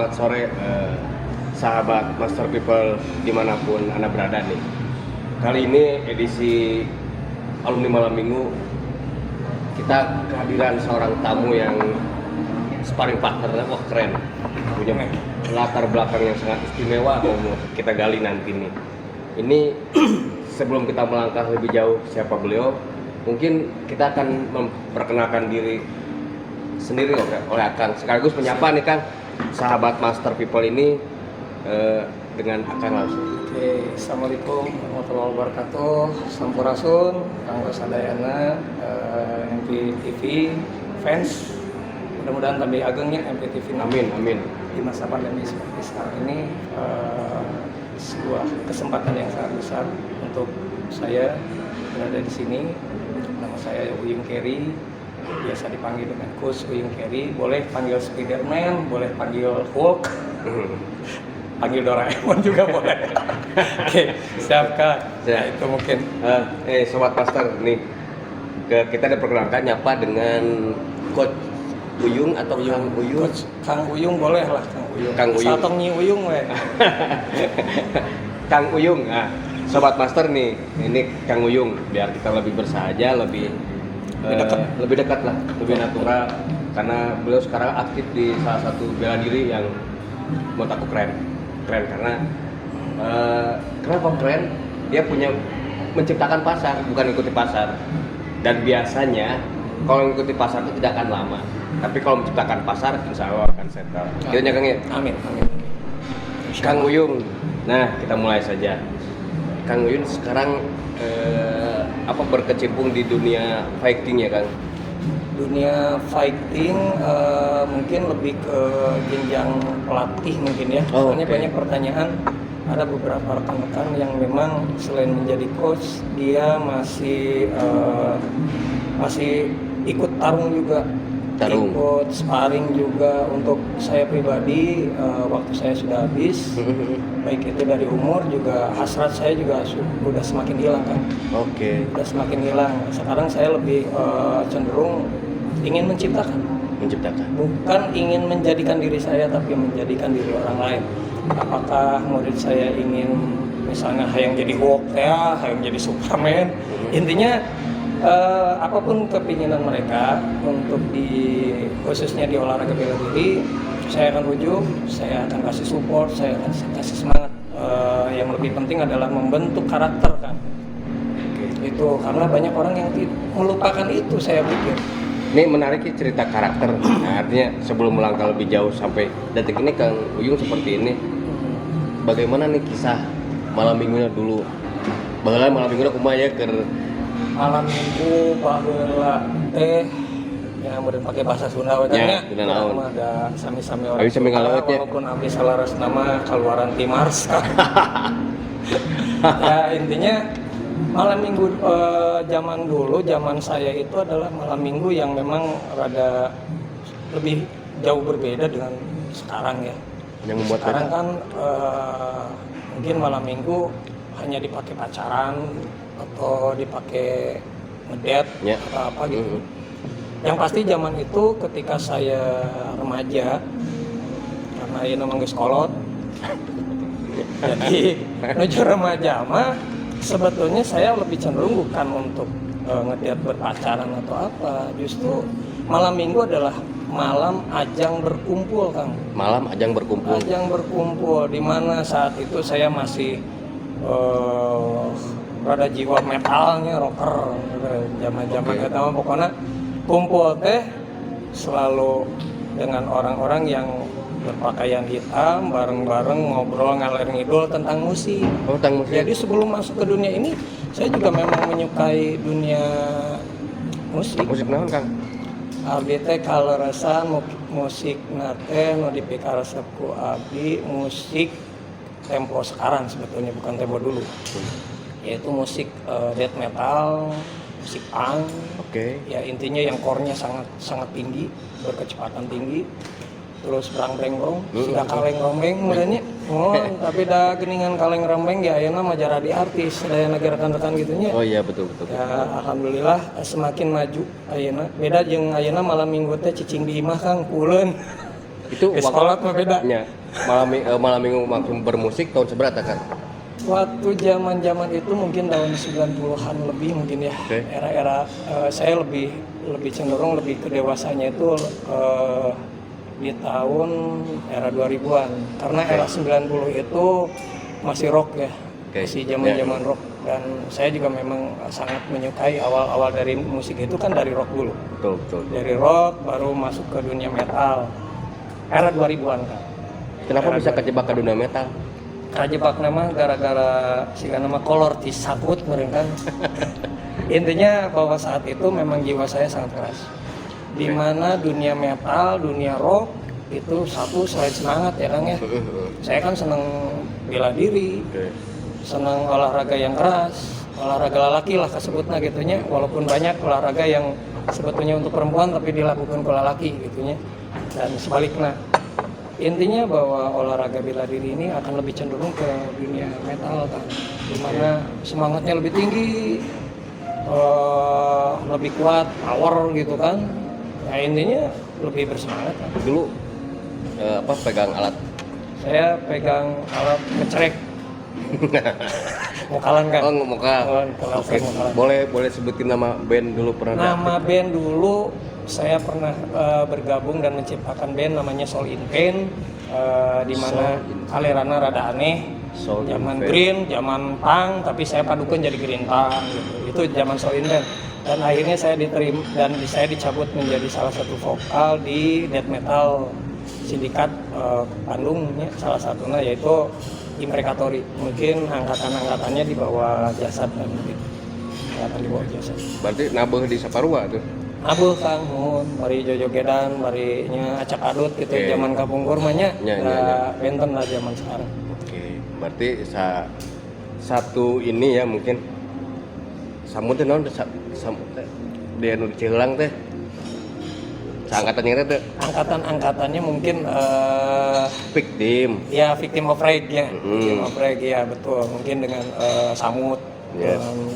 selamat sore sahabat Master People dimanapun Anda berada nih. Kali ini edisi alumni malam minggu, kita kehadiran seorang tamu yang sparring partnernya, wah keren, punya latar belakang yang sangat istimewa, mau kita gali nanti nih. Ini sebelum kita melangkah lebih jauh siapa beliau, mungkin kita akan memperkenalkan diri sendiri oleh Akang, sekaligus menyapa nih Kang sahabat Master People ini dengan Akang langsung. Oke, Assalamualaikum warahmatullahi wabarakatuh. Sampurasun, Kanggo Sadayana, MPTV fans. Mudah-mudahan tambah agengnya MPTV. Amin. Di masa pandemi seperti sekarang ini, sebuah kesempatan yang sangat besar untuk saya berada di sini. Nama saya Uyung Kerry, biasa dipanggil dengan Coach Uyung Kerry. Boleh panggil Spiderman, boleh panggil Hulk, panggil Doraemon juga boleh. Oke, siap Kak. Ya. Itu mungkin. Sobat Master nih, kita diperkenalkan nyapa dengan Coach Uyung atau Kang Uyung. Coach Kang Uyung boleh lah, Kang Uyung. Satong Nyi Uyung weh. Kang Uyung. Nah, Sobat Master nih, ini Kang Uyung, biar kita lebih bersahaja, lebih dekat lah, lebih natural, karena beliau sekarang aktif di salah satu bela diri yang menurut aku keren karena kenapa keren? Dia punya menciptakan pasar, bukan ikuti pasar. Dan biasanya kalau mengikuti pasar itu tidak akan lama, tapi kalau menciptakan pasar insya Allah akan settle. Kita Kang ya? Amin. Kang Uyung, nah kita mulai saja. Kang Uyung sekarang berkecimpung di dunia fighting ya Kang? Dunia fighting mungkin lebih ke jenjang pelatih mungkin ya. Soalnya banyak pertanyaan, ada beberapa rekan-rekan yang memang selain menjadi coach, dia masih ikut tarung juga. Ikut sparring juga. Untuk saya pribadi, waktu saya sudah habis, baik itu dari umur juga hasrat saya juga sudah semakin hilang kan. Sudah semakin hilang. Sekarang saya lebih cenderung ingin menciptakan, bukan ingin menjadikan diri saya, tapi menjadikan diri orang lain. Apakah murid saya ingin misalnya hayang jadi Hulk ya, hayang jadi Superman, intinya apapun kepinginan mereka untuk khususnya di olahraga bela diri, saya akan rujuk, saya akan kasih support, saya akan kasih semangat. Yang lebih penting adalah membentuk karakter kan. Itu karena banyak orang yang melupakan itu, saya pikir. Ini menarik cerita karakter. Nah, artinya sebelum melangkah lebih jauh sampai detik ini Kang Uyung seperti ini, bagaimana nih kisah malam minggunya dulu? Bagaimana malam minggunya kumaha ya malam minggu baheula teh yang kemudian pakai bahasa Sunda wajahnya ada sami-sami orang Sunda, walaupun abdi salaras nama kaluaran Timars kan. Ya intinya malam minggu zaman dulu, zaman saya itu adalah malam minggu yang memang rada lebih jauh berbeda dengan sekarang ya. Yang membuat sekarang kan mungkin malam minggu hanya dipakai pacaran atau dipakai ngedate atau apa gitu. Yang pasti zaman itu ketika saya remaja, karena ini memang geus kolot, jadi menuju remaja mah sebetulnya saya lebih cenderung bukan untuk ngedate berpacaran atau apa, justru malam minggu adalah malam ajang berkumpul Kang. Malam ajang berkumpul. Ajang berkumpul, di mana saat itu saya masih rada jiwa metalnya, rocker, zaman-zaman kita mah pokoknya kumpul teh selalu dengan orang-orang yang berpakaian hitam, bareng-bareng ngobrol ngalor ngidul tentang musik. Tentang musik. Jadi sebelum masuk ke dunia ini, saya juga memang menyukai dunia musik. Musik naon Kang? Abdi teh kaleresan musik nate nu dipikaresep ku abdi musik tempo sekarang sebetulnya, bukan tempo dulu. Yaitu musik death metal, musik punk. Ya intinya yang core-nya sangat tinggi, berkecepatan tinggi. Terus berang-breng-brong, sudah kaleng-rombeng mudahnya. Tapi dah geningan kaleng-rombeng ya ayeuna mah jadi artis, daya rekan-rekan gitunya. Oh iya betul. Ya alhamdulillah semakin maju ayeuna. Beda jeung ayeuna malam minggu teh cicing di imah Kang, puleun. Itu sekolah mah beda. Malam minggu maksud bermusik tahun seberapa kan? Waktu zaman itu mungkin tahun 90-an lebih mungkin ya. Okay. Era-era saya lebih cenderung lebih ke dewasanya itu di tahun era 2000-an. Karena era 90 itu masih rock ya. Okay. Masih zaman-zaman rock, dan saya juga memang sangat menyukai awal-awal dari musik itu kan dari rock dulu. Betul. Dari rock baru masuk ke dunia metal. Era 2000-an kan. Kenapa bisa kejebak ke dunia metal? Kajebak nama gara-gara siga nama kolor tisakut mereka. Intinya bahwa saat itu memang jiwa saya sangat keras. Di mana dunia metal, dunia rock itu satu selain semangat ya Kang ya. Saya kan senang bela diri, senang olahraga yang keras, olahraga lelaki lah kesebutnya gitunya. Walaupun banyak olahraga yang sebetulnya untuk perempuan tapi dilakukan ke lelaki gitunya. Dan sebaliknya. Intinya bahwa olahraga bela diri ini akan lebih cenderung ke dunia metal kan, dimana semangatnya lebih tinggi, lebih kuat, power gitu kan. Nah intinya lebih bersemangat kan. Dulu pegang alat? Saya pegang alat ngecerek. Mokalan kan? Oh mokal. Okay. Boleh sebutin nama band dulu pernah? Nama band dulu saya pernah bergabung dan menciptakan band namanya Soul in Pain, di mana alirannya rada aneh, zaman green, zaman punk, tapi saya padukan jadi green punk gitu. Itu zaman Soul in Pain. Dan akhirnya saya diterima dan saya dicabut menjadi salah satu vokal di death metal sindikat Bandung ya, salah satunya yaitu Imprecatory. Mungkin angkatan-angkatannya di bawah Jasad dan mungkin angkatan di bawah Jasad. Berarti nabeh di Saparua tuh? Abuh Kang Mun, bari jojogedan, bari nya acak adut gitu zaman kapungkur mah nya. Benten lah zaman sekarang. Oke. Berarti satu ini ya mungkin samut teh naon dia nu Cihelang teh. Angkatannya teh Angkatan-angkatannya mungkin victim. Ya victim of rage ya. Victim of rage ya betul. Mungkin dengan Samut.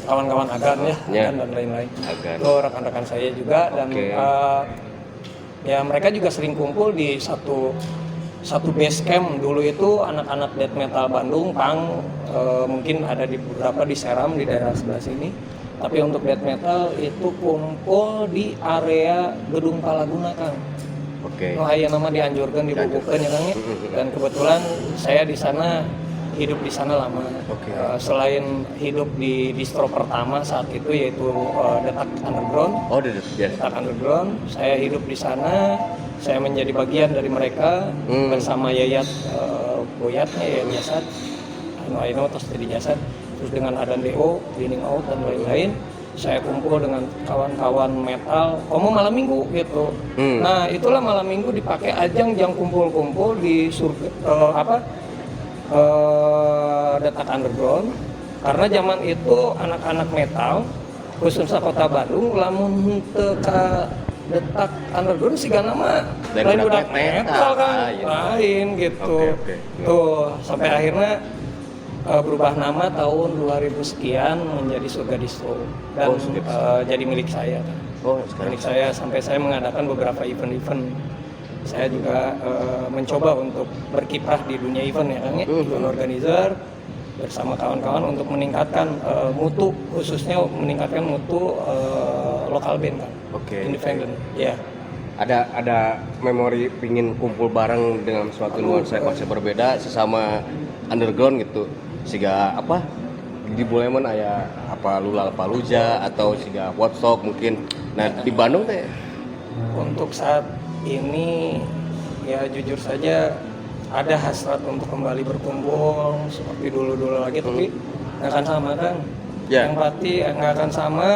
Kawan-kawan Agan ya, Agan dan lain-lain. Itu rekan-rekan saya juga dan ya mereka juga sering kumpul di satu base camp. Dulu itu anak-anak death metal Bandung, punk, mungkin ada di beberapa di Seram di daerah sebelah sini. Tapi untuk death metal itu kumpul di area Gedung Palaguna Kang. Oke. Oh aya nama dianjurkan dibukukan ya Kang ya. Dan kebetulan saya di sana hidup di sana lama. Selain hidup di distro pertama saat itu yaitu Detak Underground. Detak Underground. Saya hidup di sana. Saya menjadi bagian dari mereka bersama Yayat Boyatnya ya Jasad. Aino terus jadi Jasad. Terus dengan Adan Deo, Cleaning Out dan lain-lain. Saya kumpul dengan kawan-kawan metal. Malam minggu gitu. Nah itulah malam minggu dipakai ajang jang kumpul-kumpul di surga Detak Underground, karena zaman itu anak-anak metal khususnya kota Bandung lamun teu ka Detak Underground siga nama lain udah metal kan lain gitu. Tuh sampai akhirnya berubah nama tahun 2000 sekian menjadi Surga Distro dan jadi milik saya kan. Milik saya sampai saya mengadakan beberapa event-event. Saya juga mencoba untuk berkiprah di dunia event ya Kang ya, event organizer bersama kawan-kawan untuk meningkatkan mutu, khususnya meningkatkan mutu lokal band kan, independen. Ya. Ada memori pingin kumpul bareng dengan suatu nuansa konsep berbeda sesama underground gitu, siga apa di Buleman aya apa Lula Paluja atau siga Woodstock mungkin. Nah di Bandung teh untuk saat ini ya jujur saja ada hasrat untuk kembali berkumpul seperti dulu-dulu lagi, tapi nggak akan sama kan? Yang pasti nggak akan sama,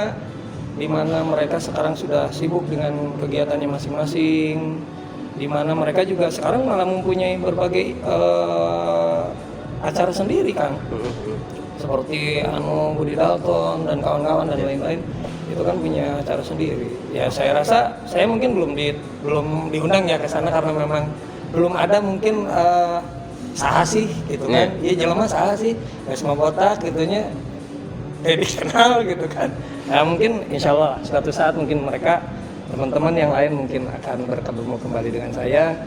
di mana mereka sekarang sudah sibuk dengan kegiatannya masing-masing, di mana mereka juga sekarang malah mempunyai berbagai acara sendiri kan, seperti Budi Dalton dan kawan-kawan dan lain-lain. Itu kan punya acara sendiri. Ya saya rasa saya mungkin belum diundang ya ke sana karena memang belum ada mungkin saha sih gitu kan. Iya jelema saha sih, geus botak gitunya. Dikenal gitu kan. Nah, mungkin insyaallah suatu saat mungkin mereka teman-teman yang lain mungkin akan bertemu kembali dengan saya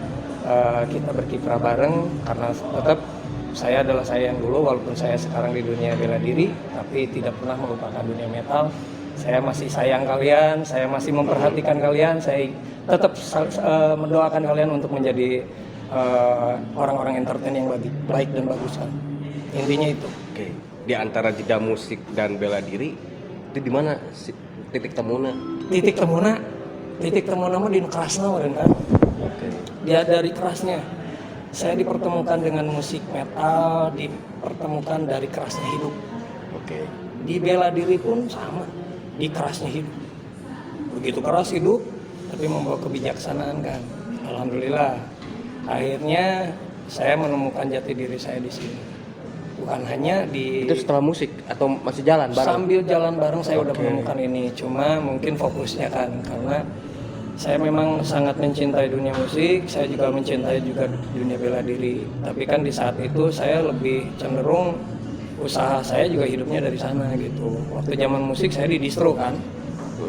kita berkiprah bareng, karena tetap saya adalah saya yang dulu, walaupun saya sekarang di dunia bela diri, tapi tidak pernah melupakan dunia metal. Saya masih sayang kalian, saya masih memperhatikan kalian, saya tetap mendoakan kalian untuk menjadi orang-orang entertain yang baik dan bagus kan. Intinya itu. Oke. Di antara jeda musik dan bela diri itu di mana titik temuna? Titik temuna mah di kerasna meureun kan. Oke. Dia dari kerasnya. Saya dipertemukan dengan musik metal, dipertemukan dari kerasnya hidup. Oke. Di bela diri pun sama, di kerasnya hidup. Begitu keras hidup, tapi membawa kebijaksanaan kan. Alhamdulillah. Akhirnya saya menemukan jati diri saya di sini. Bukan hanya di Itu setelah musik atau masih jalan bareng? sambil jalan bareng saya udah Oke. menemukan ini. Cuma mungkin fokusnya kan karena saya memang sangat mencintai dunia musik, saya juga mencintai juga dunia bela diri. Tapi kan di saat itu saya lebih cenderung usaha saya juga hidupnya dari sana gitu. Waktu zaman musik saya di distro kan.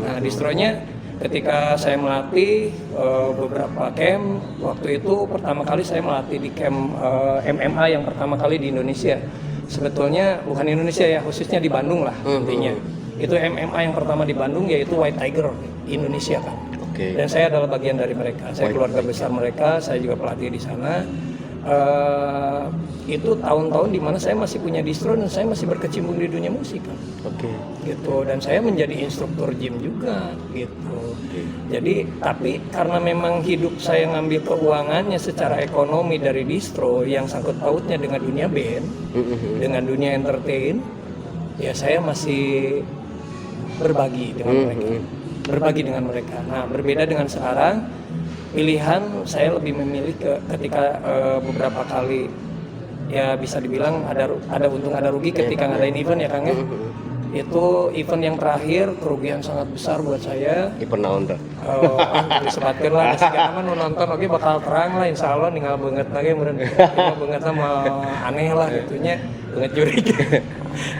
Nah, distronya ketika saya melatih beberapa camp, waktu itu pertama kali saya melatih di camp MMA yang pertama kali di Indonesia. Sebetulnya bukan Indonesia ya, khususnya di Bandung lah intinya. Itu MMA yang pertama di Bandung, yaitu White Tiger Indonesia kan. Oke. Dan saya adalah bagian dari mereka. Saya keluarga besar mereka, saya juga pelatih di sana. Itu tahun-tahun dimana saya masih punya distro dan saya masih berkecimpung di dunia musik kan. Oke. Gitu, dan saya menjadi instruktur gym juga gitu. Jadi tapi karena memang hidup saya ngambil keuangannya secara ekonomi dari distro yang sangkut pautnya dengan dunia band, dengan dunia entertain, ya saya masih berbagi dengan mereka. Nah, berbeda dengan sekarang, pilihan saya lebih memilih ketika beberapa kali ya bisa dibilang ada untung ada rugi ketika ngadain event ya Kang ya. Itu event yang terakhir kerugian sangat besar buat saya. Event naon teh? Disebutkan lah karena nu nonton oke bakal terang lah insyaallah ninggal beungeut lagi meureun. Beungeut mah aneh lah gitunya, beungeut jurig.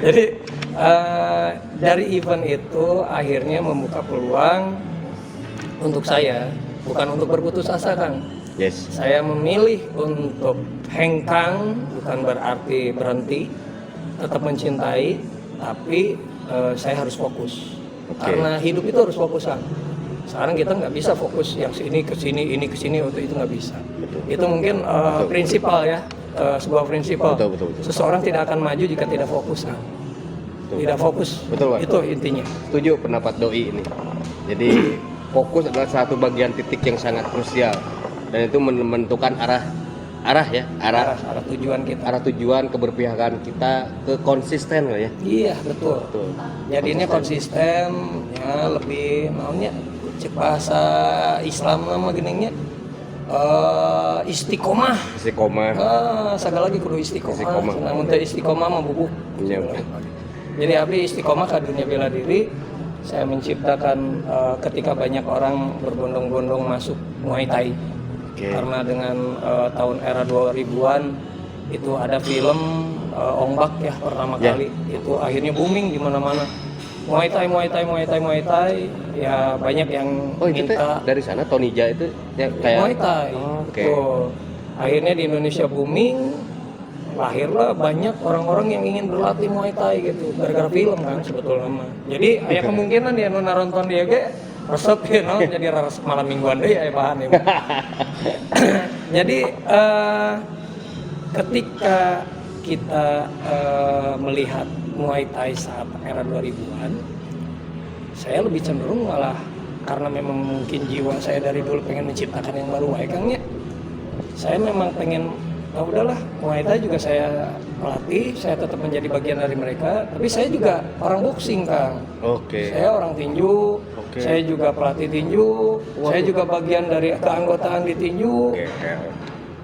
Jadi dari event itu akhirnya membuka peluang untuk saya, bukan untuk berputus asa Kang. Yes. Saya memilih untuk hengkang, bukan berarti berhenti, tetap mencintai, tapi saya harus fokus. Karena hidup itu harus fokus kan. Sekarang kita nggak bisa fokus yang sini ke sini, ini ke sini, waktu itu nggak bisa. Betul. Itu mungkin prinsipal ya, sebuah prinsipal. Betul. Seseorang tidak akan maju jika tidak fokus kan. Betul. Tidak fokus. Betul, Pak. Itu intinya. Setuju pendapat doi ini. Jadi fokus adalah satu bagian titik yang sangat krusial dan itu menentukan arah tujuan kita. arah tujuan keberpihakan kita ke konsisten ya. Iya betul. Jadinya konsisten ya lebih namanya cek bahasa Islam nama geningnya istiqomah. Segala lagi kudu istiqomah. Namun teh istiqomah mah bubuk. Iya. Jadi abdi istiqomah ke dunia bela diri. Saya menciptakan ketika banyak orang berbondong-bondong masuk Muay Thai. Karena dengan tahun era 2000-an itu ada film Ongbak ya pertama kali itu akhirnya booming di mana-mana. Muay Thai ya banyak yang minta dari sana Tonija itu ya kayak Muay Thai. Akhirnya di Indonesia booming, lahirlah banyak orang-orang yang ingin berlatih Muay Thai gitu gara-gara film kan sebetulnya. Jadi ada kemungkinan dia nonton dia ge resep ya no? Jadi resep malam mingguan deh ya bahan ya. Jadi ketika kita melihat Muay Thai saat era 2000-an, saya lebih cenderung malah karena memang mungkin jiwa saya dari dulu pengen menciptakan yang baru ya Kangnya. Saya memang pengen udahlah Muay Thai juga saya pelatih, saya tetap menjadi bagian dari mereka, tapi saya juga orang boxing Kang. Saya orang tinju. Saya juga pelatih tinju, saya juga bagian dari keanggotaan di tinju.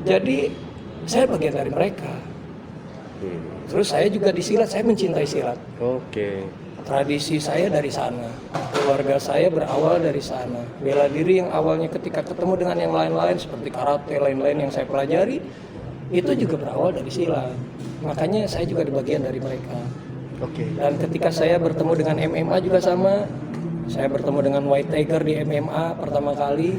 Jadi saya bagian dari mereka. Terus saya juga di silat, saya mencintai silat. Tradisi saya dari sana, keluarga saya berawal dari sana. Bela diri yang awalnya ketika ketemu dengan yang lain-lain seperti karate, lain-lain yang saya pelajari, itu juga berawal dari silat. Makanya saya juga di bagian dari mereka. Dan ketika saya bertemu dengan MMA juga sama. Saya bertemu dengan White Tiger di MMA pertama kali.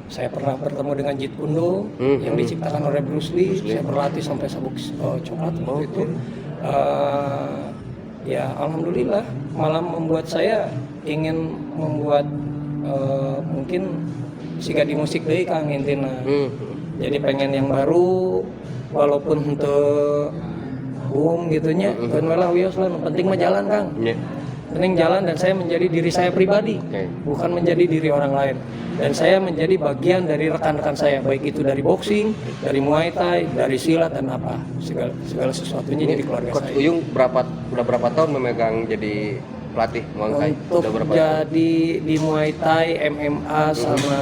Saya pernah bertemu dengan Jeet Kune Do yang diciptakan oleh Bruce Lee. Saya berlatih sampai sabuk coklat waktu itu. Ya alhamdulillah malah membuat saya ingin membuat mungkin siga di musik deui Kang intina. Jadi pengen yang baru walaupun untuk boom gitunya kan malah wios lah penting mah jalan Kang. Penting jalan dan saya menjadi diri saya pribadi, bukan menjadi diri orang lain. Dan saya menjadi bagian dari rekan-rekan saya, baik itu dari boxing, dari Muay Thai, dari silat dan apa segala sesuatunya jadi keluarga Coach saya. Uyung udah berapa tahun memegang jadi pelatih Muay Thai? Untuk Udah berapa jadi di Muay Thai, MMA sama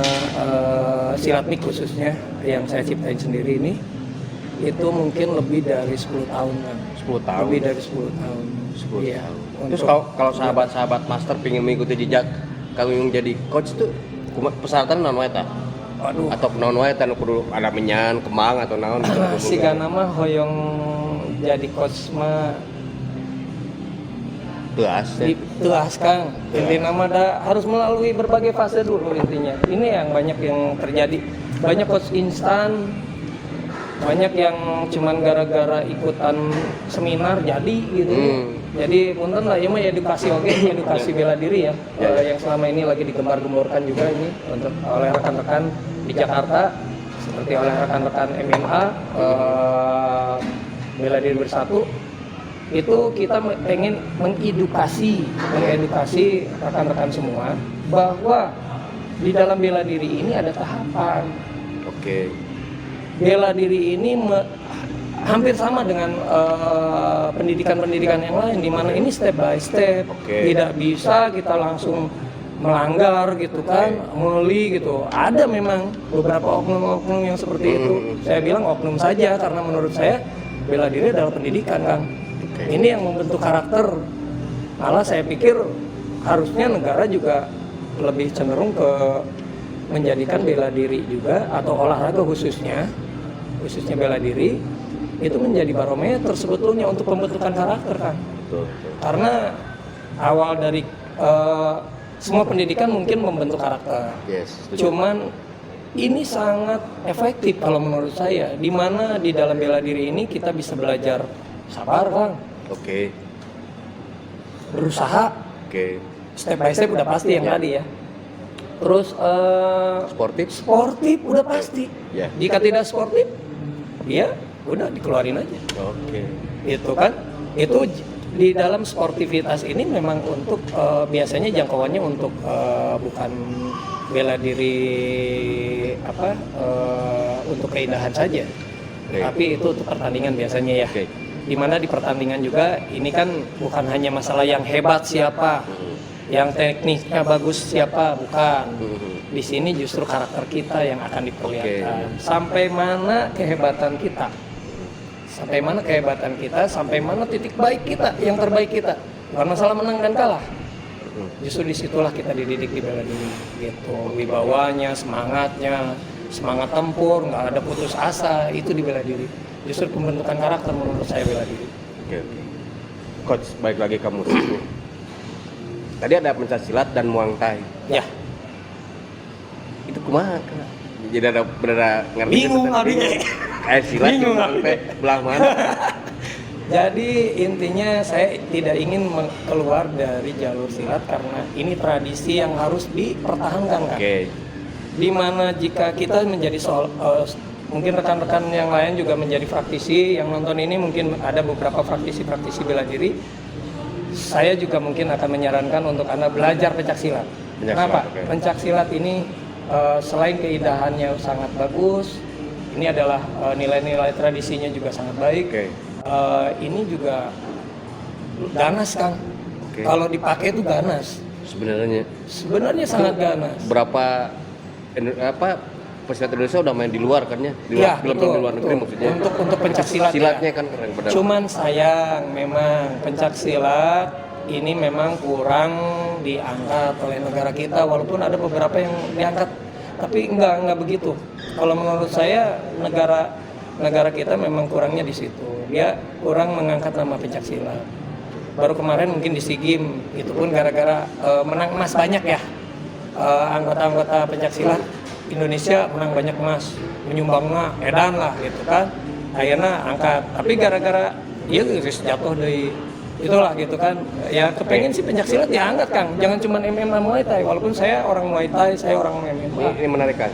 silat mix khususnya yang saya ciptain sendiri ini, itu mungkin lebih dari 10 tahun kan. 10 tahun. Lebih dari 10 tahun. 10 Iya. tahun. Terus kalau sahabat-sahabat master pengen mengikuti jejak Kang Uyung jadi coach tuh persyaratan naon wae tah? Waduh. Atau naon wae tah nu kudu ada menyan, kemang atau naon? Sigana mah hoyong jadi coach mah teas Kang. Intinya mah harus melalui berbagai fase dulu intinya. Ini yang banyak yang terjadi. Banyak coach instan, banyak yang cuman gara-gara ikutan seminar jadi gitu. Jadi punten lah ya mah edukasi edukasi bela diri ya. Yang selama ini lagi digembar-gemborkan juga ini untuk oleh rekan-rekan di Jakarta seperti oleh rekan-rekan MMA bela diri bersatu. Itu kita pengen mengedukasi rekan-rekan semua bahwa di dalam bela diri ini ada tahapan. Oke. Bela diri ini hampir sama dengan pendidikan-pendidikan yang lain, di mana ini step by step. Tidak bisa kita langsung melanggar gitu kan, meli gitu. Ada memang beberapa oknum-oknum yang seperti itu. Saya bilang oknum saja karena menurut saya bela diri adalah pendidikan Kang. Ini yang membentuk karakter. Malah saya pikir harusnya negara juga lebih cenderung ke menjadikan bela diri juga atau olahraga khususnya bela diri itu menjadi barometer sebetulnya untuk pembentukan karakter kan. Karena awal dari semua pendidikan mungkin membentuk karakter. Cuman ini sangat efektif kalau menurut saya, di mana di dalam bela diri ini kita bisa belajar sabar Kang. Berusaha. Step by step udah pasti yang tadi ya. Terus sportif udah pasti. Jika tidak sportif, dia udah dikeluarin aja. Itu kan, itu di dalam sportivitas ini memang untuk biasanya jangkauannya untuk bukan bela diri untuk keindahan saja, tapi itu untuk pertandingan biasanya ya. Dimana di pertandingan juga ini kan bukan hanya masalah yang hebat siapa, yang tekniknya bagus siapa, bukan. Di sini justru karakter kita yang akan diperlihatkan. Sampai mana kehebatan kita, sampai mana titik baik kita, yang terbaik kita. Bukan masalah menang dan kalah. Justru disitulah kita dididik di bela diri, gitu. Wibawanya, semangatnya, semangat tempur, nggak ada putus asa, itu di bela diri. Justru pembentukan karakter menurut saya bela diri. Coach, balik lagi ke musik. Tadi ada pencaksilat dan Muay Thai. Ya. Itu kumaha? Jadi ada bener ngerti. Bingung abinya. Silat sampai belah mana? Jadi intinya saya tidak ingin keluar dari jalur silat karena ini tradisi yang harus dipertahankan kan. Dimana jika kita menjadi mungkin rekan-rekan yang lain juga menjadi praktisi yang nonton ini, mungkin ada beberapa praktisi bela diri. Saya juga mungkin akan menyarankan untuk Anda belajar pencaksilat. Kenapa? Pencaksilat ini selain keindahannya sangat bagus, ini adalah nilai-nilai tradisinya juga sangat baik. Ini juga ganas Kang. Kalau dipakai itu ganas. Sebenarnya sangat ganas. Berapa peserta Indonesia udah main di luar kan ya? Di luar negeri maksudnya. Untuk pencaksilat silatnya kan keren benar. Cuman sayang memang pencaksilat ini memang kurang diangkat oleh negara kita, walaupun ada beberapa yang diangkat, tapi enggak begitu. Kalau menurut saya negara kita memang kurangnya di situ. Dia kurang mengangkat nama pencaksilat. Baru kemarin mungkin di SEA Games, itu pun gara-gara menang emas banyak ya anggota-anggota pencaksilat. Indonesia menang banyak emas, menyumbangna edan lah gitu kan. Akhirnya angkat, tapi gara-gara ieu geus jatuh deui. Itulah gitu kan. Ya kepengen sih pencaksilat diangkat Kang. Jangan cuma MMA Muay Thai, walaupun saya orang Muay Thai, saya orang MMA. Ini menarik kan.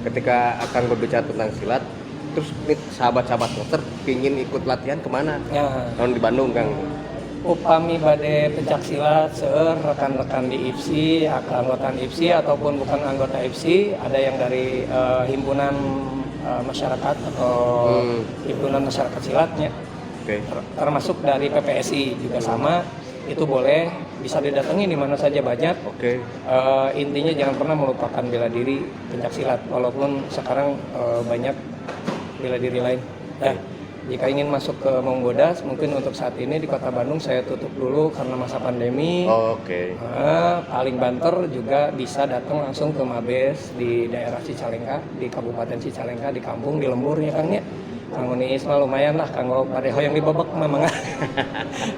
Ketika akan berbicara tentang silat, terus nih sahabat-sahabat monster pingin ikut latihan kemana? Ya, Tahun di Bandung Kang. upami bade pencaksilat seueur rekan-rekan di IPSI, anggota IPSI ataupun bukan anggota IPSI, ada yang dari himpunan masyarakat atau himpunan masyarakat silatnya. Oke. Termasuk dari PPSI juga sama, itu boleh bisa didatangi di mana saja banyak. Oke. Intinya jangan pernah melupakan bela diri pencaksilat, walaupun sekarang banyak bela diri lain. Ya, jika ingin masuk ke Monggodas, mungkin untuk saat ini di Kota Bandung saya tutup dulu karena masa pandemi. Oke. Paling banter juga bisa datang langsung ke Mabes di daerah Cicalengka, di Kabupaten Cicalengka, di kampung, di lembur ya Kang ya. Kang Unis mah lumayan lah, Kang pada hoyong di babak memang.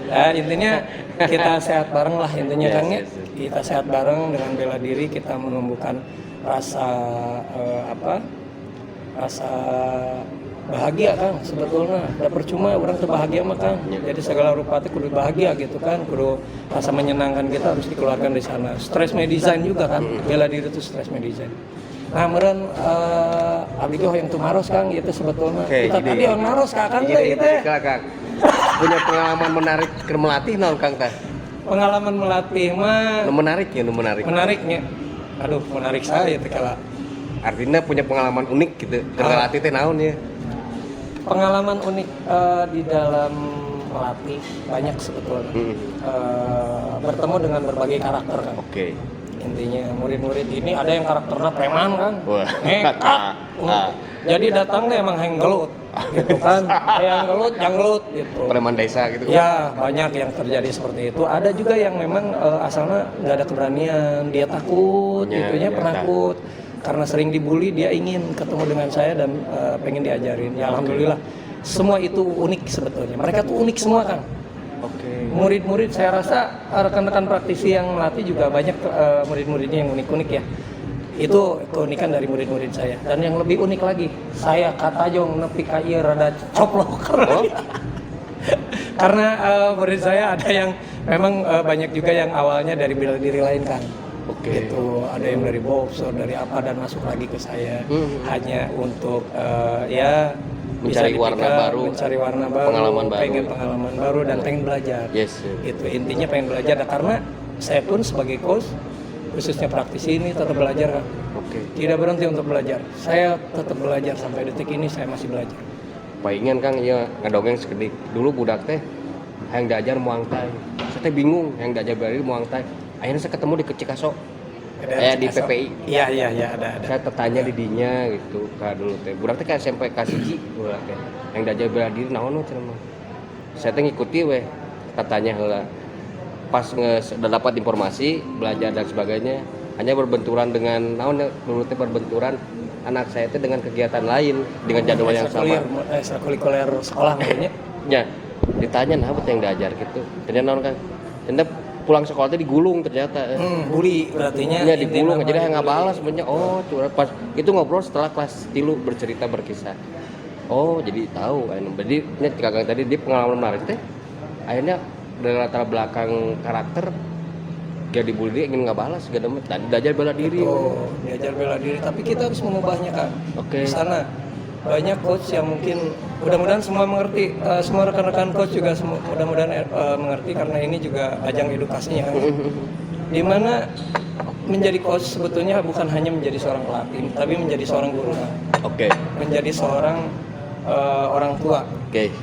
Nah, intinya kita sehat bareng lah intinya Kang ya. Kita sehat bareng dengan bela diri, kita menumbuhkan rasa rasa bahagia Kang sebetulnya. Udah percuma orang tuh bahagia mah Kang. Jadi segala rupa teh kudu bahagia gitu kan, kudu rasa menyenangkan kita harus dikeluarkan di sana. Stress medicine juga kan, bela diri itu stress medicine. Nah, meureun abdi ge hoyong teu maros Kang, itu sebetulnya. Kita tadi hoyong maros ka Kang teh itu. Kang. Punya pengalaman menarik ke melatih naon Kang teh? Pengalaman melatih mah Menarik. menariknya. Aduh, menarik saya teh kala. Artinya punya pengalaman unik gitu. Ngelatih teh naon ya? Pengalaman unik di dalam melatih banyak sebetulnya. Bertemu dengan berbagai karakter kan. Oke. Intinya murid-murid ini ada yang karakternya preman kan. Wah. Nekat. Jadi datangnya emang henggelut gitu kan. Yang janggelut gitu. Preman desa gitu. Ya, banyak yang terjadi seperti itu. Ada juga yang memang asalnya nggak ada keberanian, dia takut, gitunya penakut. Karena sering dibully, dia ingin ketemu dengan saya dan pengen diajarin. Ya alhamdulillah, semua itu unik sebetulnya. Mereka tuh unik semua kan. Oke. Murid-murid saya rasa rekan-rekan praktisi yang melatih juga banyak murid-muridnya yang unik-unik ya. Itu keunikan dari murid-murid saya. Dan yang lebih unik lagi, saya kata jong nepi ka ieu rada coplok. Karena murid saya ada yang memang banyak juga yang awalnya dari bela diri lain kan. Oke. Gitu, ada yang dari boxer, dari apa dan masuk lagi ke saya hanya untuk ya mencari warna baru, pengalaman baru, pengen pengalaman baru dan pengen belajar. Yes. Itu intinya pengen belajar karena saya pun sebagai coach khususnya praktisi ini tetap belajar kan. Oke. Tidak berhenti untuk belajar. Saya tetap belajar sampai detik ini saya masih belajar. Palingan Kang ieu ngadongeng sekedik. Dulu budak teh hayang diajar Muang Thai. Saya teh bingung hayang diajar bela diri Muang Thai. Akhirnya saya ketemu di Cikaso. Di PPI. Iya ada. Saya tertanya di dinya gitu ka dulu teh. Budak teh ka SMP ka 1 budak teh. Hayang diajar bela diri naon cenah mah. Saya teh ngikuti we katanya heula. Pas udah dapat informasi, belajar dan sebagainya, hanya berbenturan dengan naon dulu teh berbenturan anak saya itu dengan kegiatan lain dengan jadwal yang sama. Ekstrakurikuler sekolah maksudnya. Ya, ditanya nah apa yang diajar gitu. Ternyata naon kan. Ternyata pulang sekolah teh digulung ternyata. Bully berartinya. Ya digulung jadi nggak balas sebenarnya. Oh, curhat pas itu ngobrol setelah kelas 3 bercerita berkisah. Oh, jadi tahu kan. Jadi ini kakak tadi dia pengalaman menarik teh. Akhirnya dari latar belakang karakter dia dibully ingin nggak balas segala macam dan diajar bela diri. Diajar bela diri tapi kita harus mengubahnya kan. Oke. Di sana banyak coach yang mungkin mudah-mudahan semua mengerti, semua rekan-rekan coach juga mudah-mudahan mengerti karena ini juga ajang edukasinya kan. Dimana menjadi coach sebetulnya bukan hanya menjadi seorang pelatih tapi menjadi seorang guru kan. Oke. Menjadi seorang orang tua. Oke.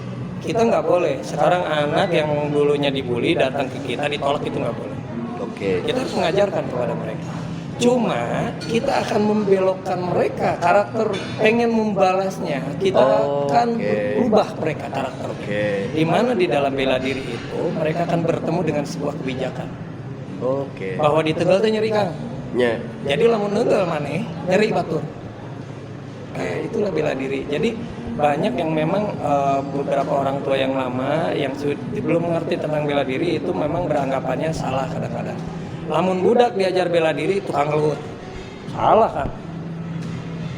Kita nggak boleh sekarang anak yang dulunya dibully datang ke kita ditolak itu nggak boleh. Oke. Kita harus mengajarkan kepada mereka. Cuma kita akan membelokkan mereka karakter pengen membalasnya. Kita akan berubah mereka karakter. Di mana di dalam bela diri itu mereka akan bertemu dengan sebuah kebijakan. Oke. Bahwa di Tegal teh nyeri Kang. Nya. Jadi lamun neungeul maneh nyeri batur. Itulah bela diri. Jadi banyak yang memang beberapa orang tua yang lama yang belum mengerti tentang bela diri itu memang beranggapannya salah kadang-kadang. Lamun budak diajar bela diri tukang gelut. Salah kan?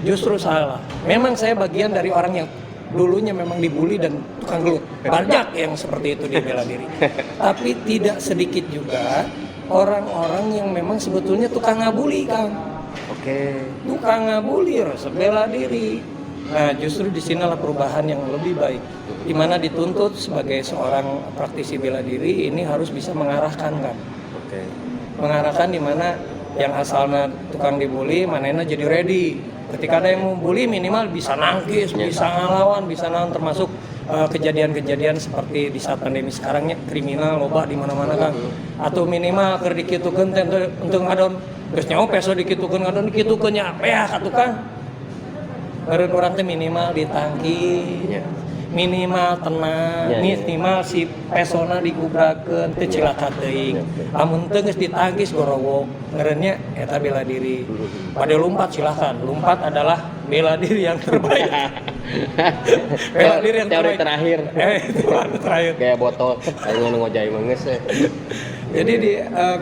Justru salah. Memang saya bagian dari orang yang dulunya memang dibully dan tukang gelut. Banyak yang seperti itu di bela diri. Tapi tidak sedikit juga orang-orang yang memang sebetulnya tukang ngabuli, Kang. Oke. Tukang ngabuli, resep bela diri. Nah, justru di sinilah perubahan yang lebih baik. Di mana dituntut sebagai seorang praktisi bela diri ini harus bisa mengarahkan, kan. Oke. Mengarahkan di mana yang asalnya tukang dibully, manena jadi ready. Ketika ada yang mau bully minimal bisa nangkis, bisa ngelawan, bisa naon, termasuk kejadian-kejadian seperti di saat pandemi sekarangnya kriminal loba di mana-mana, kan. Atau minimal keur dikitukeun teh untuk ngadon geus nyaho peso dikitukeun ngadon dikitukeun nya ya ka tukang. Meureun urang teh minimal ditangki. Minimal tenang, minimal si pesona digubrakeun teu cilaka teuing. Amun teu geus ditangkis gorowok, ngeureunnya eta bela diri. Pada lompat silakan. Lompat adalah bela diri yang terbaik. Bela diri yang teori terbaik. terakhir. Teori terakhir. Kayak botol, kayak ngojai manges ya. Jadi di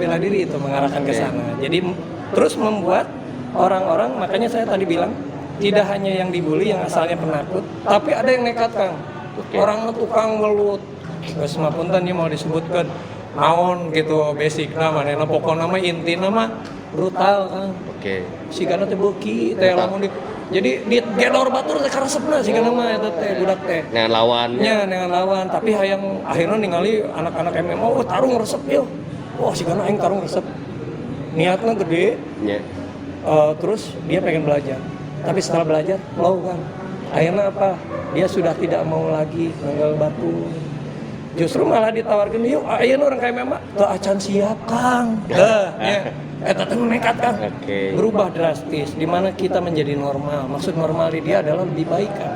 bela diri itu mengarahkan ke sana. Jadi terus membuat orang-orang, makanya saya tadi bilang tidak hanya yang dibully yang asalnya penakut, tapi ada yang nekat, Kang. Orang tukang melut. Geus mah punten ieu mau disebutkeun naon gitu basic manehna pokona mah intina mah brutal, Kang. Oke. Sigana teh beuki teh lamun di jadi di gedor batur teh karesepna sigana mah eta teh budak teh. Dengan lawan. Nya dengan lawan, tapi hayang akhirnya ningali anak-anak MMA oh tarung resep yeuh. Wah sigana aing tarung resep. Niatna gede. Nya. Terus dia pengen belajar. Tapi setelah belajar, low, kan. Akhirnya apa? Dia sudah tidak mau lagi nanggal batu. Justru malah ditawarkan, yuk ayeuna orang kayak memang teu acan siap, Kang. Ya. Eta teh nekat, kan. Oke. Berubah drastis di mana kita menjadi normal. Maksud normal di dia adalah lebih baik, kan.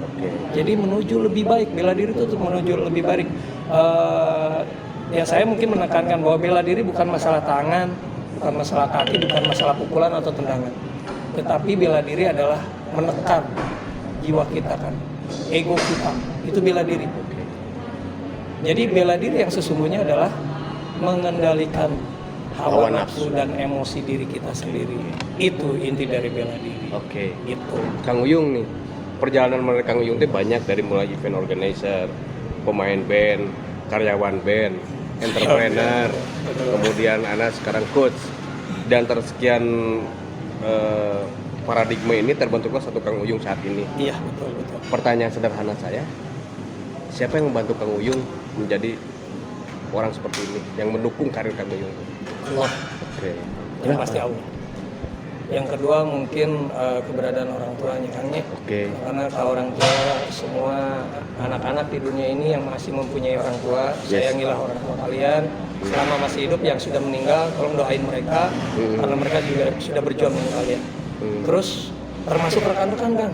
Oke. Jadi menuju lebih baik. Bela diri itu untuk menuju lebih baik. Ya saya mungkin menekankan bahwa bela diri bukan masalah tangan, bukan masalah kaki, bukan masalah pukulan atau tendangan. Tetapi bela diri adalah menekan jiwa kita, kan, ego kita, itu bela diri. Jadi bela diri yang sesungguhnya adalah mengendalikan hawa nafsu dan emosi diri kita sendiri. Itu inti dari bela diri. Oke. Itu. Kang Uyung nih, perjalanan mereka Kang Uyung itu banyak dari mulai event organizer, pemain band, karyawan band, entrepreneur, kemudian anak sekarang coach, dan tersekian paradigma ini terbentuklah satu Kang Uyung saat ini. Iya, betul. Pertanyaan sederhana saya, siapa yang membantu Kang Uyung menjadi orang seperti ini, yang mendukung karir Kang Uyung? Allah. Oke. Yang pasti Allah. Yang kedua mungkin keberadaan orang tuanya, Kangnya. Oke. Karena kalau orang tua, semua anak-anak di dunia ini yang masih mempunyai orang tua, sayangilah orang tua kalian. Selama masih hidup, yang sudah meninggal, tolong doain mereka, karena mereka juga sudah berjuang dengan kalian. Terus termasuk rekan-rekan, Kang.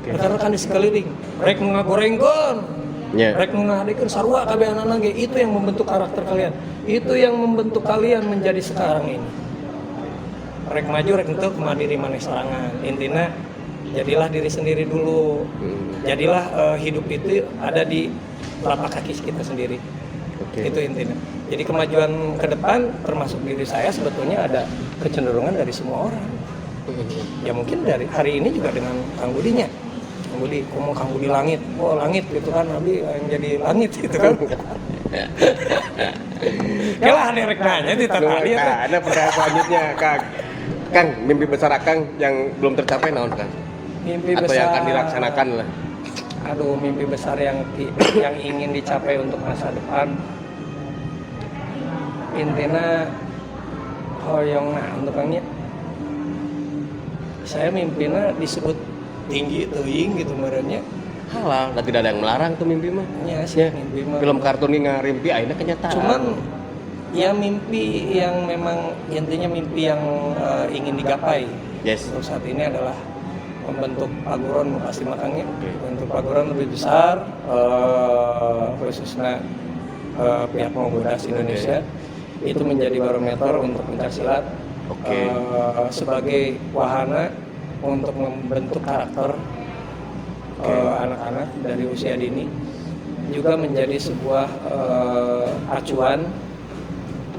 Rekan-rekan di sekeliling, rek ngagorengkeun, rek ngahadekeun sarua kabeh anak-anak, itu yang membentuk karakter kalian. Itu yang membentuk kalian menjadi sekarang ini. Rek maju, rek entuk mandiri maneh sorangan. Intina jadilah diri sendiri dulu. Jadilah hidup itu ada di telapak kaki kita sendiri. Itu intinya. Jadi kemajuan ke depan termasuk diri saya sebetulnya ada kecenderungan dari semua orang. Ya mungkin dari hari ini juga dengan Kang Budinya. Kang Budi, ngomong Kang Budi langit. Oh langit gitu kan, Nabi yang jadi langit gitu kan. Kela ada rek nanya di tadi. Ada pertanyaan selanjutnya, Kang. Kang, mimpi besar Kang yang belum tercapai naon, Kang? Mimpi atau besar yang akan dilaksanakan lah. Aduh, mimpi besar yang ingin dicapai untuk masa depan. Intinya hoyong untuk Kangnya. Saya mimpinya disebut tinggi teuing gitu merenya. Halal, dan tidak ada yang melarang tuh mimpi mah. Ya sih, mimpi mah. Film kartun ini ngarimpi akhirnya kenyataan. Cuman ya mimpi yang memang intinya mimpi yang ingin digapai. Yes. Untuk saat ini adalah membentuk paguron pasti makanya. Bentuk paguron lebih besar khususnya pihak Mogodas Indonesia. Itu menjadi barometer untuk pencaksilat sebagai wahana untuk membentuk karakter anak-anak dari usia dini, juga menjadi sebuah acuan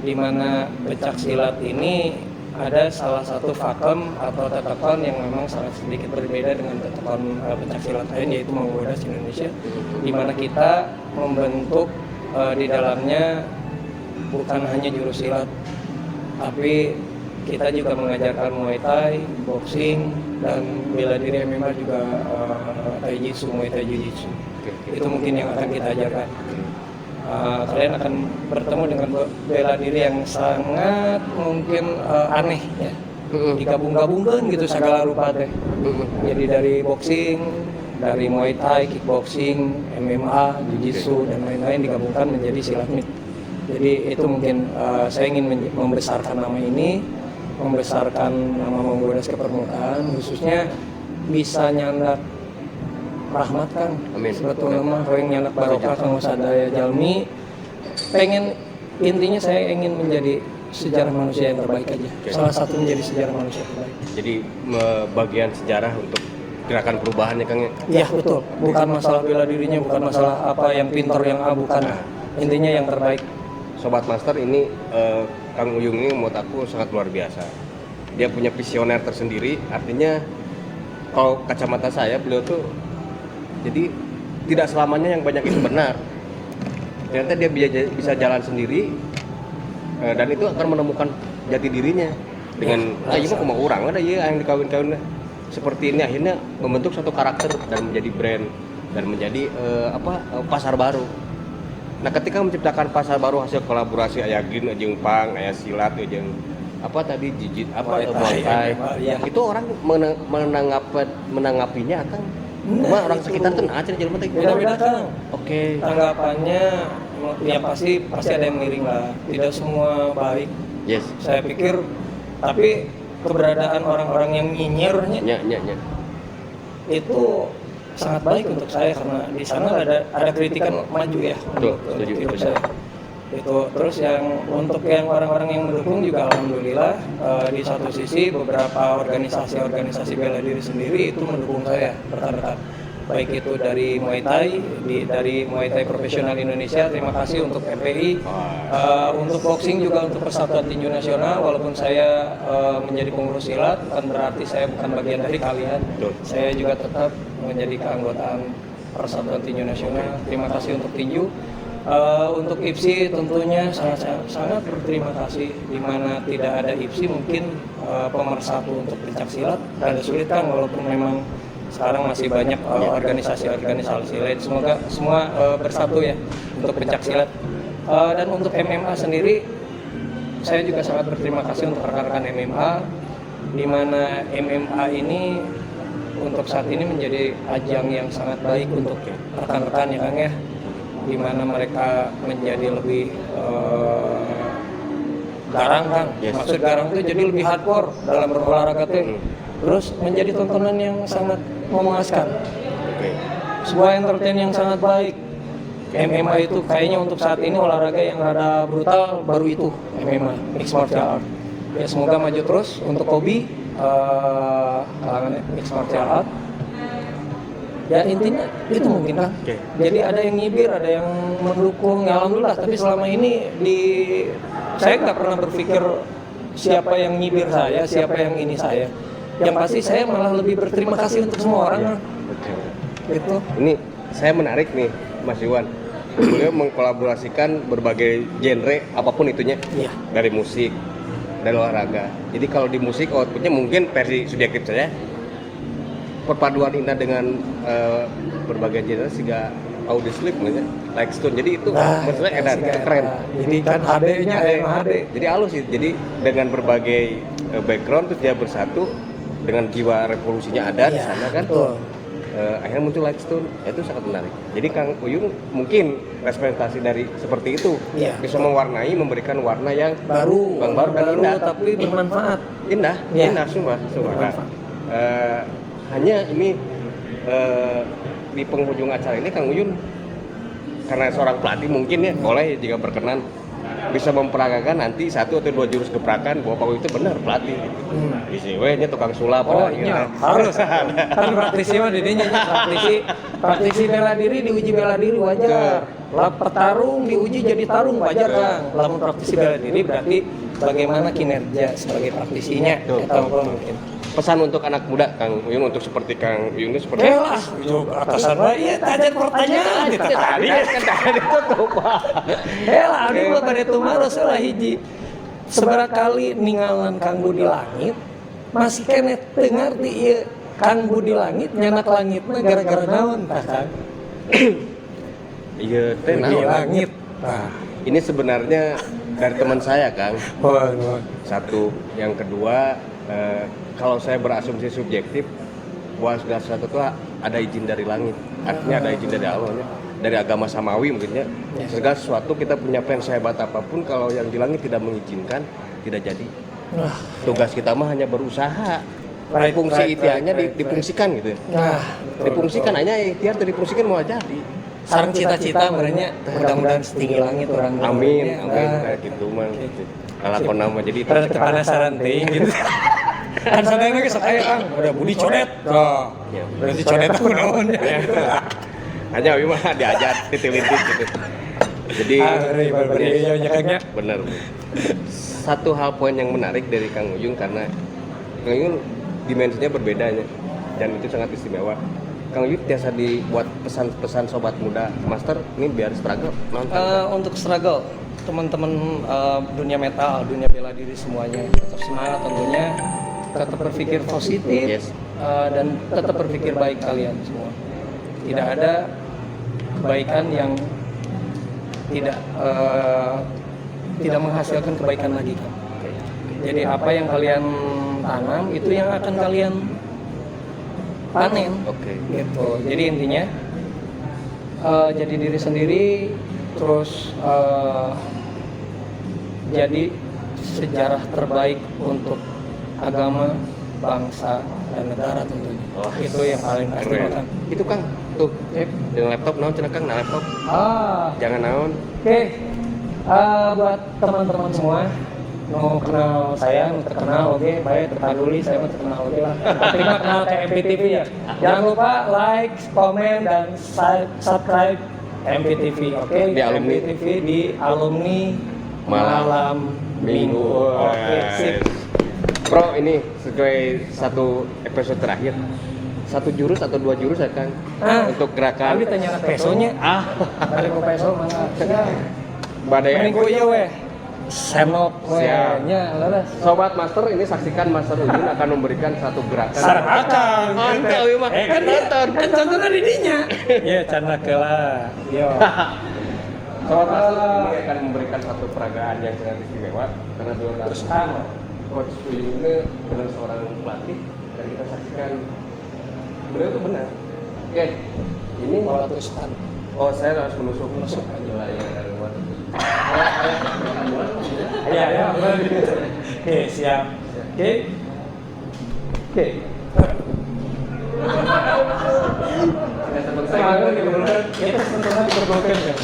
di mana pencaksilat ini ada salah satu vakum atau tetekon yang memang sangat sedikit berbeda dengan tetekon pencaksilat lain, yaitu Manggodas Indonesia, di mana kita membentuk di dalamnya bukan hanya jurus silat, tapi kita juga mengajarkan Muay Thai, boxing, dan bela diri MMA juga Taijitsu, Muay Thai Jiu-Jitsu. Itu mungkin yang akan kita ajarkan. Kalian akan bertemu dengan bela diri yang sangat mungkin aneh ya. Digabung-gabungkan gitu segala rupa teh. Jadi dari boxing, dari Muay Thai, kickboxing, MMA, Jiu-Jitsu dan lain-lain digabungkan menjadi silat mit. Jadi itu mungkin saya ingin membesarkan nama ini, membesarkan nama Manggodas ke permukaan, khususnya bisa nyandak rahmat Kang. Amin. Sebetulnya mah hoyong nyandak barokah kanggo sadaya jalmi. Pengen intinya saya ingin menjadi sejarah manusia yang terbaik aja. Salah satu menjadi sejarah manusia terbaik. Jadi bagian sejarah untuk gerakan perubahannya Kang ya? Iya betul. Bukan masalah bela dirinya, bukan masalah apa yang pintar yang bukan. Intinya yang terbaik. Sobat Master ini Kang Uyung ini menurut aku sangat luar biasa. Dia punya visioner tersendiri, artinya kalau kacamata saya beliau tuh jadi tidak selamanya yang banyak itu benar. Ternyata dia bisa jalan sendiri dan itu akan menemukan jati dirinya dengan ini mah mau orang ada ya yang dikawin-kawin seperti ini akhirnya membentuk satu karakter dan menjadi brand dan menjadi pasar baru. Nah, ketika menciptakan pasar baru hasil kolaborasi aya gin, jeung pang, aya silat, jeung apa tadi jijit Muay Thai. Itu orang menanggapinya akan cuma orang sekitar tuh aja jelema teh beda-beda Kang. Oke. Tanggapannya ya pasti ada yang miring lah. Tidak semua baik. Yes. Saya pikir tapi keberadaan orang-orang yang nyinyirnya itu sangat baik untuk saya karena di sana ada kritikan maju ya. Betul, setuju saya. Itu terus yang untuk yang orang-orang yang mendukung juga alhamdulillah di satu sisi beberapa organisasi bela diri sendiri itu mendukung saya rekan-rekan, baik itu dari Muay Thai dari Muay Thai Profesional Indonesia, terima kasih untuk MPI, untuk boxing juga untuk Persatuan Tinju Nasional. Walaupun saya menjadi pengurus silat bukan berarti saya bukan bagian dari kalian. Saya juga tetap menjadi keanggotaan Persatuan Tinju Nasional. Terima kasih untuk tinju. Untuk IPSI tentunya sangat berterima kasih, di mana tidak ada IPSI mungkin pemersatu untuk pencak silat ada sulit kan, walaupun memang sekarang masih banyak organisasi-organisasi lain. Semoga semua bersatu ya untuk pencak silat. Dan untuk MMA sendiri saya juga sangat berterima kasih untuk rekan-rekan MMA, di mana MMA ini untuk saat ini menjadi ajang yang sangat baik untuk rekan-rekan ya Kang ya, di mana mereka menjadi lebih garang Kang. Maksud garang itu jadi lebih hardcore dalam berolahraga tuh. Terus menjadi tontonan yang sangat memuaskan. Sebuah entertain yang sangat baik. MMA itu kayaknya untuk saat ini olahraga yang rada brutal baru itu MMA, mixed martial art. Ya semoga maju terus untuk hobi kalangan mixed martial art. Ya intinya itu mungkin Kang. Jadi ada yang nyibir, ada yang mendukung, ya alhamdulillah. Tapi selama ini saya nggak pernah berpikir siapa yang nyibir saya, siapa yang ini saya. Yang pasti saya malah lebih berterima kasih untuk semua orang. Gitu. Ini saya menarik nih Mas Iwan. Beliau mengkolaborasikan berbagai genre apapun itunya, dari musik, dari olahraga. Jadi kalau di musik outputnya mungkin versi subjektif saya, perpaduan indah dengan berbagai genre sehingga audio slip gitu, like stone. Jadi itu maksudnya edan, itu keren. Jadi kan HD-nya ada yang HD. Jadi halus sih. Jadi dengan berbagai background terus dia bersatu dengan jiwa revolusinya ada di sana kan. Akhirnya muncul like stone. Itu sangat menarik. Jadi Kang Uyung mungkin representasi dari seperti itu. Bisa mewarnai, memberikan warna yang baru dan indah, tapi bermanfaat. Indah semua. Hanya ini di penghujung acara ini Kang Uyun karena seorang pelatih mungkin ya boleh jika berkenan bisa memperagakan nanti 1 atau 2 jurus gebrakan bahwa Pak Uyun itu benar pelatih. Isi nya tukang sulap. Iya, harus. Kan praktisi mah didinya praktisi bela diri diuji bela diri wajar. Lah petarung diuji jadi tarung wajar kan. Lamun praktisi bela diri berarti bagaimana kinerja sebagai praktisinya. Eta mungkin. Pesan untuk anak muda Kang Uyun untuk seperti Kang Uyun ini seperti Lah, atasan mah iya tajan pertanyaan kita tadi kan itu tuh Pak. Helah, ini buat pada tumaros lah hiji. Seberapa kali ninggalan Kang Budi Langit masih kene teu ngarti ieu Kang Budi Langit nyanak langitna gara-gara naon tah Kang? Iya, teh Budi naon? Langit. Nah, Ini sebenarnya dari teman saya Kang. Satu, yang kedua kalau saya berasumsi subjektif bahwa segala sesuatu itu ada izin dari langit, artinya ada izin dari Allah ya, dari agama samawi mungkinnya. Segala sesuatu kita punya plan sehebat apapun kalau yang di langit tidak mengizinkan tidak jadi. Tugas kita mah hanya berusaha. Fungsi ikhtiarnya difungsikan gitu ya. Nah, Difungsikan hanya ikhtiar difungsikan mau jadi. sareng cita-cita merenya mudah-mudahan setinggi langit orang. Amin, amin. Kayak gitu mah. Alakon nama jadi Pada kepanasaran teh gitu. Kan sadayana ge sok aya Kang, udah Budi codet. Tuh. Berarti codet aku naon ya. Hanya Abi mah diajar titik-titik gitu. Jadi Kangnya. benar. Satu hal poin yang menarik dari Kang Uyun karena Kang Uyun dimensinya berbedanya dan itu sangat istimewa. Kang Uyun biasa dibuat pesan-pesan sobat muda master ini biar struggle nonton. Untuk struggle teman-teman dunia metal, dunia bela diri semuanya tetap semangat tentunya, tetap berpikir positif. Yes. Dan tetap berpikir baik kalian semua. Tidak ada kebaikan yang tidak menghasilkan kebaikan lagi kan. Jadi apa yang kalian tanam itu yang akan kalian panen. Oke. Gitu. Jadi intinya jadi diri sendiri, terus jadi sejarah terbaik untuk agama, bangsa, dan negara tentunya. Itu yang paling pasti Keren. kan. Itu Kang, tuh, dengan laptop naon cenah Kang, nah laptop. Jangan naon. Oke. Buat teman-teman semua mau kenal saya, mau terkenal oke, baik terkaduli saya mau terkenal oke lah. Terima kenal ke MPTV ya. Jangan lupa like, komen dan subscribe MPTV, oke? Di alumni. MPTV di alumni malam minggu. Oke, sip. Bro, ini sebagai satu episode terakhir. 1 jurus atau 2 jurus ya Kang? Untuk gerakan. Kami tanya pesonya. Ada kok peso mana? Badai. Mending ku ieu we. Senop we Siap. nya laras. Sobat Master, ini saksikan Master Uyun akan memberikan satu gerakan. Sareng akan. Mantap, ya mah. Kan nonton. Kan contohnya di dinya. Iya, canda keula. Yo. Sobat Master ini akan memberikan satu peragaan yang sangat istimewa karena beliau adalah Coach Uyun ini benar seorang pelatih dan kita saksikan beliau itu benar. Oke, ini Walatustan. oh saya harus menusuk aja ya dari luar. Iya. Oke, siap. Oke. Kita sentuhan diperbolehkan kan?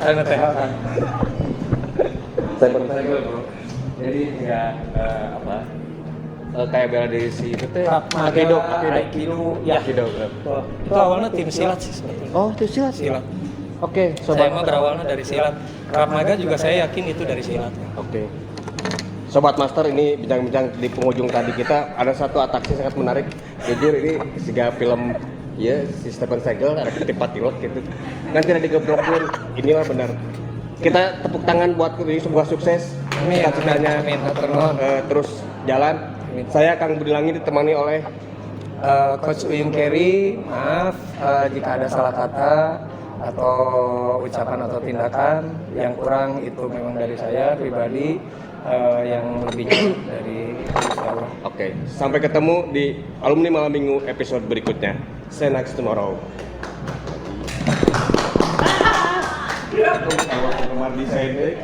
Ada teh kan? Saya bertanya bro. Jadi nggak kayak bela diri si itu teh. Aikido. Ya. Aikido. Itu awalnya tim silat sih sebetulnya. Oh, itu silat. Silat. Oke, Saya mah berawalnya dari silat. Krav Maga juga saya yakin itu dari silat. Oke. Sobat Master, ini bincang-bincang di penghujung tadi kita ada satu atraksi sangat menarik. Jujur ini tiga film ya si Stephen Seagal ada ketipat pilot gitu. Nanti ada digebrokin. Inilah benar. Kita tepuk tangan buat ini sebuah sukses. Cita-citanya terus jalan. Saya Kang Budi Langit ditemani oleh Coach Uyung Kerry. Maaf jika ada salah kata atau ucapan atau tindakan yang kurang itu memang dari saya pribadi, yang lebihnya dari Allah. Oke, sampai ketemu di Alumni Malam Minggu episode berikutnya. See you next tomorrow. Penggemar desain